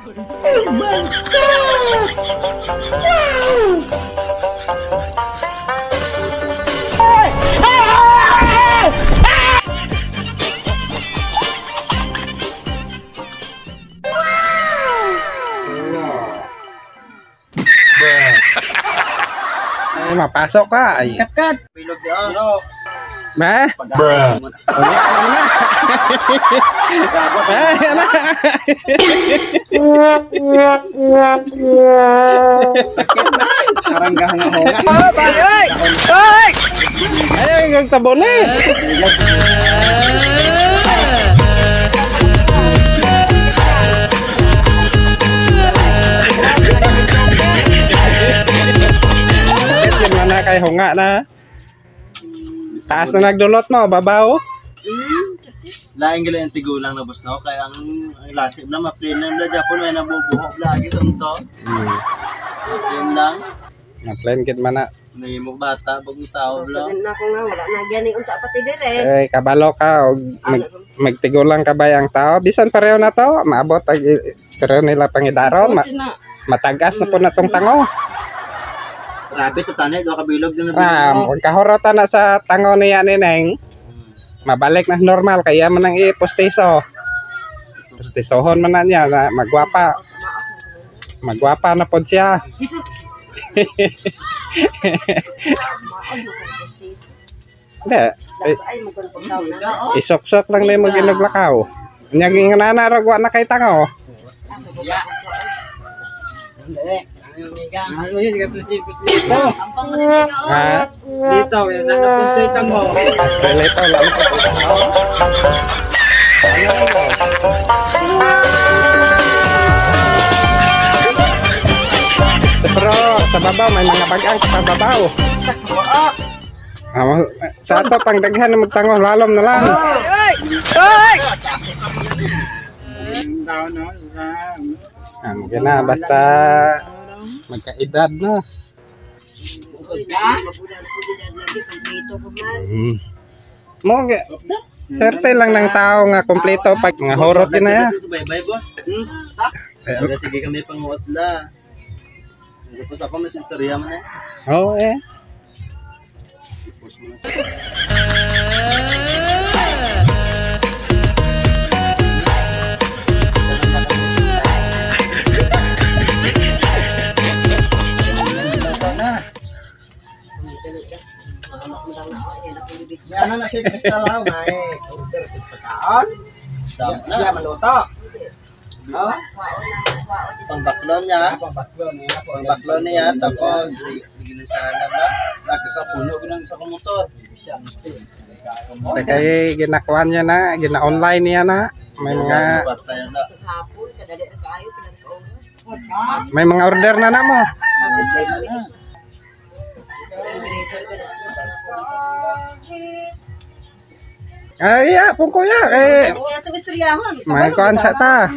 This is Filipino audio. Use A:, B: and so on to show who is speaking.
A: Oh my God! Wow!
B: Ay, mapasok ka ay.
C: Kat.
D: Bilog di oh.
B: Ba?
A: Bruh.
D: Parang gahanga-honga.
B: Oh, bagay! Oy! Ay, ang tabon eh. Gimana kay hunga na? Taas na nagdulot mo, babaw.
D: Laing gila yung tigulang na boss no kaya ang lasip na ma-plain na Japon may nabubuhok lagi sa to. Yun lang.
B: Na-plan kit man na.
D: May mo bata bagong tao lang.
C: Na ko nga wala na gyani unta pati dire.
B: Eh, kabalo ka og magtigulang ka ba ang tao? Bisan pareho na to, maabot ag pareho nila pangidaron. Matagas na po na tong tango.
D: Grabe to tanay do kabilog din na.
B: Kahorotan na sa tango niya ni Neng. Mabalik na normal kaya man ang ipostiso. Postisohon man na niya na magwapa. Magwapa na pod siya. Hindi. Isok-sok lang na yung ginuglakaw. Nyaging nanaragwa na kay tango.
C: Ano yun, dito.
B: Ha?
C: Dito, yung nanapunta mo.
B: Relito lang po. Pero sa babaw may mga bagang sa babaw. Sa ato pang daghan na magtango lalom na lang. Hoy! Mungkin na basta magkaedad na. Mo serte lang ng tao nga kompleto pag nga horot din na ya.
D: Bye-bye boss. Sige kami panguot la. Tapos ako may istorya man eh.
B: Oo eh.
D: May ano na si Crystal lang, may order sa pagkaon. Siya maluto. Oh, pangbaklon niya. Pangbaklon niya, tapos bigyan siya na lagi sa puno ginang sa motor.
B: Kaya ginakuan niya na, gina-online niya na. May mga order na mo. Ay, ya, pun kuya. May kuan sa ta.